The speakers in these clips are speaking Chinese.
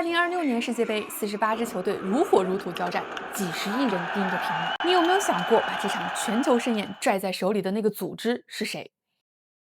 2026年世界杯，48支球队如火如荼交战，几十亿人盯着屏幕。你有没有想过，把这场全球盛宴拽在手里的那个组织是谁？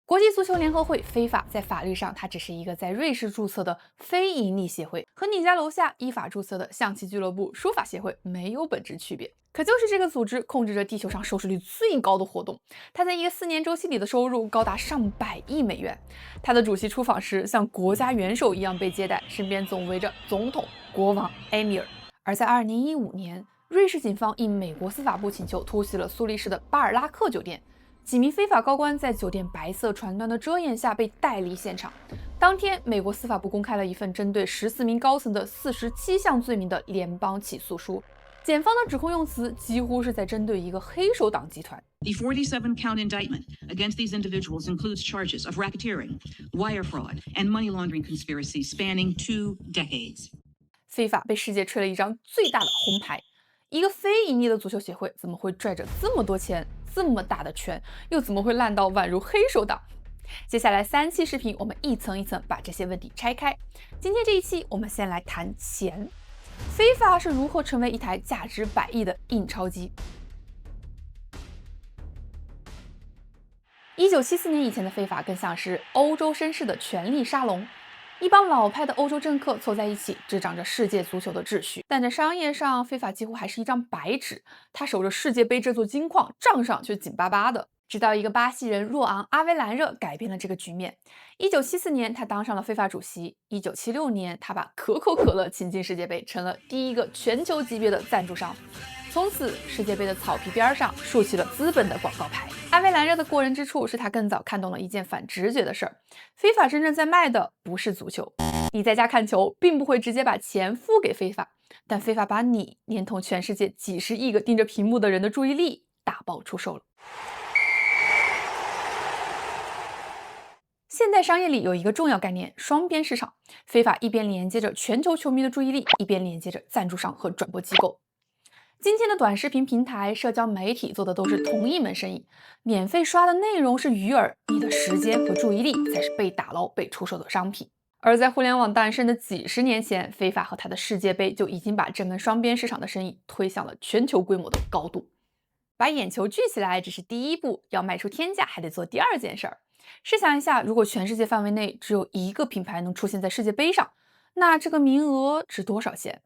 国际足球联合会非法在法律上，它只是一个在瑞士注册的非营利协会，和你家楼下依法注册的象棋俱乐部、书法协会没有本质区别。可就是这个组织控制着地球上收视率最高的活动，它在一个4年周期里的收入高达上百亿美元。它的主席出访时像国家元首一样被接待，身边总围着总统、国王、emir。而在2015年，瑞士警方应美国司法部请求突袭了苏黎世的巴尔拉克酒店。几名非法高官在酒店白色船端的遮掩下被带离现场。当天，美国司法部公开了一份针对14名高层的47项罪名的联邦起诉书。检方的指控用词几乎是在针对一个黑手党集团。The 47-count indictment against these individuals includes charges of racketeering, wire fraud, and money laundering conspiracies spanning 2 decades. 非法被世界吹了一张最大的红牌。一个非盈利的足球协会怎么会拽着这么多钱、这么大的权，又怎么会烂到宛如黑手党？接下来3期视频，我们一层一层把这些问题拆开。今天这一期，我们先来谈钱。非法是如何成为一台价值100亿的印钞机？1974年以前的非法更像是欧洲绅士的权力沙龙。一帮老派的欧洲政客凑在一起，执掌着世界足球的秩序。但在商业上，非法几乎还是一张白纸。他守着世界杯这座金矿，账上却紧巴巴的。直到一个巴西人若昂·阿维兰热改变了这个局面。1974年，他当上了非法主席。1976年，他把可口可乐请进世界杯，成了第一个全球级别的赞助商。从此，世界杯的草皮边上竖起了资本的广告牌。阿维兰热的过人之处是他更早看懂了一件反直觉的事儿：非法真正在卖的不是足球。你在家看球，并不会直接把钱付给非法，但非法把你连同全世界几十亿个盯着屏幕的人的注意力打包出售了。现代商业里有一个重要概念——双边市场。非法一边连接着全球球迷的注意力，一边连接着赞助商和转播机构。今天的短视频平台、社交媒体做的都是同一门生意，免费刷的内容是鱼饵，你的时间和注意力才是被打捞、被出售的商品。而在互联网诞生的几十年前，非法和他的世界杯就已经把这门双边市场的生意推向了全球规模的高度。把眼球聚起来只是第一步，要卖出天价还得做第2件事儿。试想一下，如果全世界范围内只有一个品牌能出现在世界杯上，那这个名额值多少钱？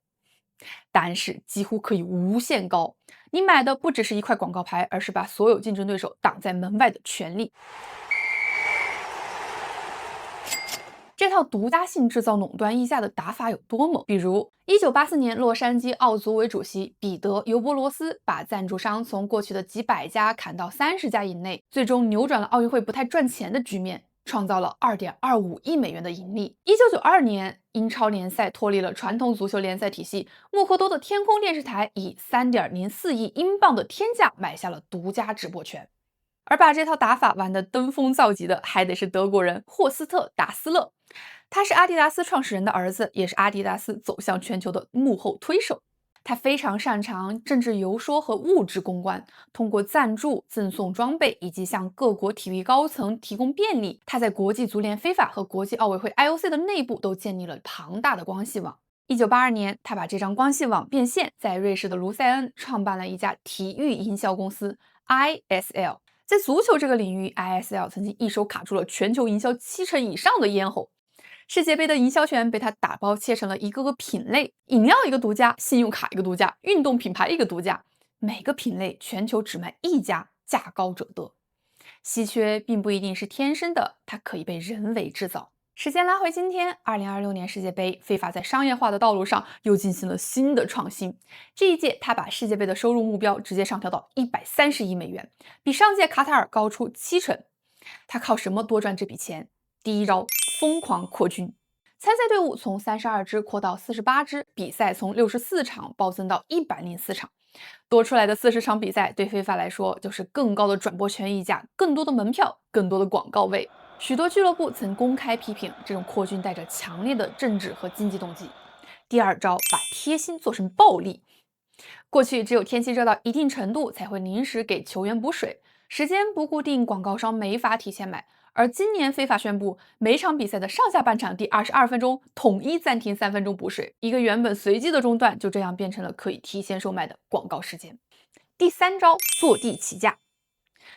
答案是几乎可以无限高。你买的不只是一块广告牌，而是把所有竞争对手挡在门外的权利。这套独家性制造垄断溢价的打法有多猛？比如1984年，洛杉矶奥组委主席彼得·尤伯罗斯把赞助商从过去的几百家砍到30家以内，最终扭转了奥运会不太赚钱的局面，创造了2.25亿美元的盈利。1992年，英超联赛脱离了传统足球联赛体系，默克多的天空电视台以3.04亿英镑的天价买下了独家直播权。而把这套打法玩得登峰造极的，还得是德国人霍斯特·达斯勒。他是阿迪达斯创始人的儿子，也是阿迪达斯走向全球的幕后推手。他非常擅长政治游说和物质公关，通过赞助、赠送装备以及向各国体育高层提供便利，他在国际足联非法和国际奥委会 IOC 的内部都建立了庞大的关系网。1982年，他把这张关系网变现，在瑞士的卢塞恩创办了一家体育营销公司 ISL。在足球这个领域， ISL 曾经一手卡住了全球营销70%以上的咽喉。世界杯的营销权被他打包切成了一个个品类，饮料一个独家，信用卡一个独家，运动品牌一个独家，每个品类全球只卖一家，价高者得。稀缺并不一定是天生的，它可以被人为制造。时间拉回今天，2026年世界杯，非法在商业化的道路上又进行了新的创新。这一届，他把世界杯的收入目标直接上调到130亿美元，比上届卡塔尔高出70%。他靠什么多赚这笔钱？第一招，疯狂扩军。参赛队伍从32支扩到48支，比赛从64场暴增到104场。多出来的40场比赛，对非法来说就是更高的转播权溢价、更多的门票、更多的广告位。许多俱乐部曾公开批评这种扩军带着强烈的政治和经济动机。第2招，把贴心做成暴利。过去只有天气热到一定程度才会临时给球员补水，时间不固定，广告商没法提前买。而今年非法宣布，每场比赛的上下半场第22分钟统一暂停3分钟补水，一个原本随机的中断就这样变成了可以提前售卖的广告时间。第3招，坐地起价。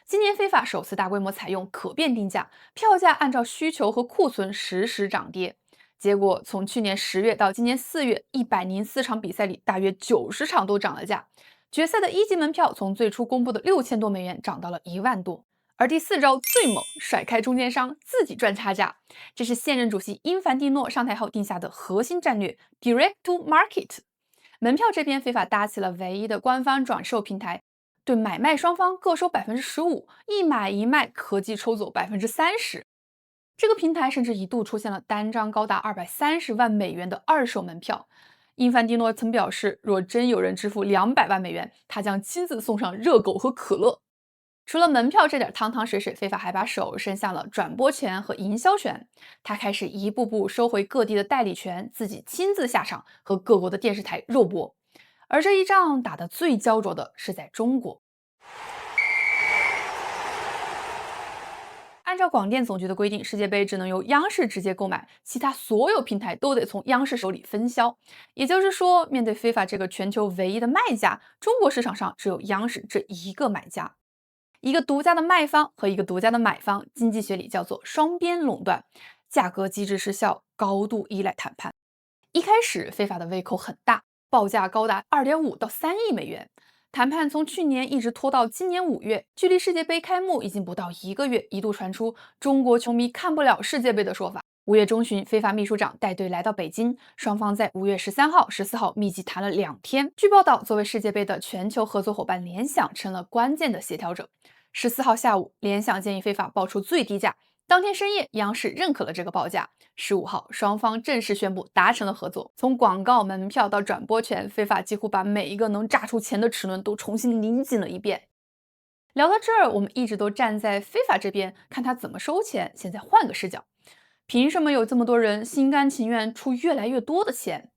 今年非法首次大规模采用可变定价，票价按照需求和库存实时涨跌。结果从去年10月到今年4月，104场比赛里，大约90场都涨了价。决赛的1级门票从最初公布的6000多美元涨到了1万多。而第4招最猛，甩开中间商，自己赚差价。这是现任主席因凡蒂诺上台后定下的核心战略 ，Direct to Market。门票这边非法搭起了唯一的官方转售平台，对买卖双方各收15%，一买一卖合计抽走30%。这个平台甚至一度出现了单张高达230万美元的二手门票。因凡蒂诺曾表示，若真有人支付200万美元，他将亲自送上热狗和可乐。除了门票这点汤汤水水，非法还把手伸向了转播权和营销权。他开始一步步收回各地的代理权，自己亲自下场和各国的电视台肉搏。而这一仗打得最焦灼的是在中国。按照广电总局的规定，世界杯只能由央视直接购买，其他所有平台都得从央视手里分销。也就是说，面对非法这个全球唯一的卖家，中国市场上只有央视这一个买家。一个独家的卖方和一个独家的买方，经济学里叫做双边垄断，价格机制失效，高度依赖谈判。一开始非法的胃口很大，报价高达2.5到3亿美元。谈判从去年一直拖到今年5月，距离世界杯开幕已经不到1个月，一度传出中国球迷看不了世界杯的说法。5月中旬，非法秘书长带队来到北京，双方在5月13号、14号密集谈了2天。据报道，作为世界杯的全球合作伙伴，联想成了关键的协调者。14号下午，联想建议非法报出最低价。当天深夜，央视认可了这个报价。15号，双方正式宣布达成了合作。从广告、门票到转播权，非法几乎把每一个能榨出钱的齿轮都重新拧紧了一遍。聊到这儿，我们一直都站在非法这边，看他怎么收钱。现在换个视角，凭什么有这么多人心甘情愿出越来越多的钱？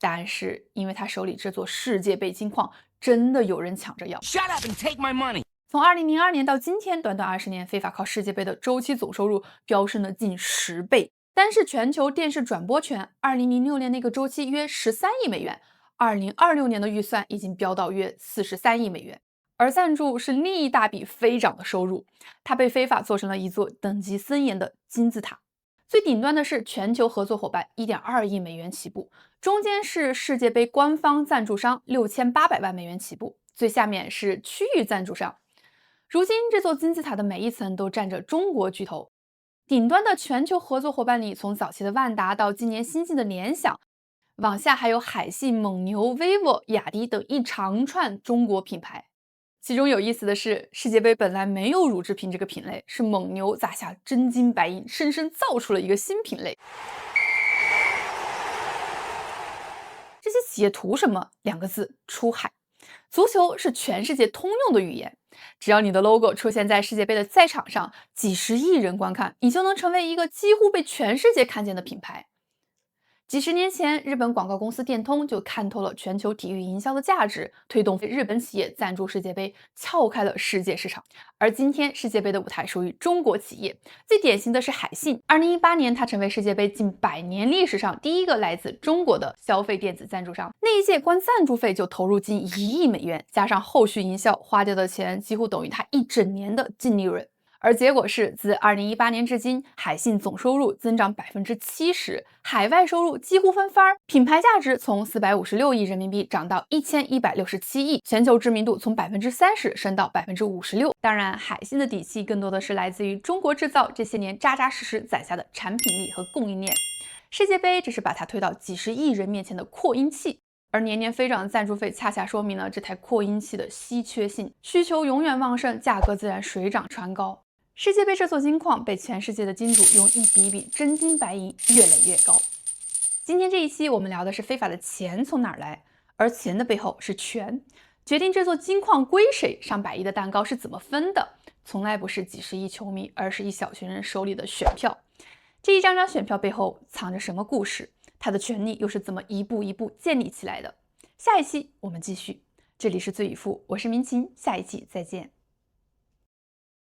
答案是因为他手里这座世界杯金矿真的有人抢着要。Shut up and take my money. 从2002年到今天，短短20年，非法靠世界杯的周期总收入飙升了近10倍。单是全球电视转播权，2006年那个周期约13亿美元，2026年的预算已经飙到约43亿美元。而赞助是另一大笔飞涨的收入，它被非法做成了一座等级森严的金字塔。最顶端的是全球合作伙伴1.2亿美元起步，中间是世界杯官方赞助商6800万美元起步，最下面是区域赞助商。如今这座金字塔的每一层都站着中国巨头。顶端的全球合作伙伴里，从早期的万达到今年新进的联想，往下还有海信、蒙牛、vivo、雅迪等一长串中国品牌。其中有意思的是，世界杯本来没有乳制品这个品类，是蒙牛砸下真金白银，生生造出了一个新品类。这些企业图什么？2个字：出海。足球是全世界通用的语言，只要你的 logo 出现在世界杯的赛场上，几十亿人观看，你就能成为一个几乎被全世界看见的品牌。几十年前，日本广告公司电通就看透了全球体育营销的价值，推动日本企业赞助世界杯，撬开了世界市场。而今天，世界杯的舞台属于中国企业，最典型的是海信。2018年，它成为世界杯近100年历史上第一个来自中国的消费电子赞助商。那一届光赞助费就投入近1亿美元，加上后续营销，花掉的钱几乎等于它一整年的净利润。而结果是，自2018年至今，海信总收入增长70%，海外收入几乎翻番，品牌价值从456亿人民币涨到1167亿，全球知名度从30%升到56%。当然，海信的底气更多的是来自于中国制造这些年扎扎实实攒下的产品力和供应链。世界杯只是把它推到几十亿人面前的扩音器。而年年飞涨的赞助费恰恰说明了这台扩音器的稀缺性，需求永远旺盛，价格自然水涨船高。世界杯这座金矿被全世界的金主用一笔笔真金白银越垒越高。今天这一期我们聊的是非法的钱从哪儿来，而钱的背后是权，决定这座金矿归谁，上百亿的蛋糕是怎么分的，从来不是几十亿球迷，而是一小群人手里的选票。这一张张选票背后藏着什么故事？它的权利又是怎么一步一步建立起来的？下一期我们继续。这里是罪与负，我是民琴，下一期再见。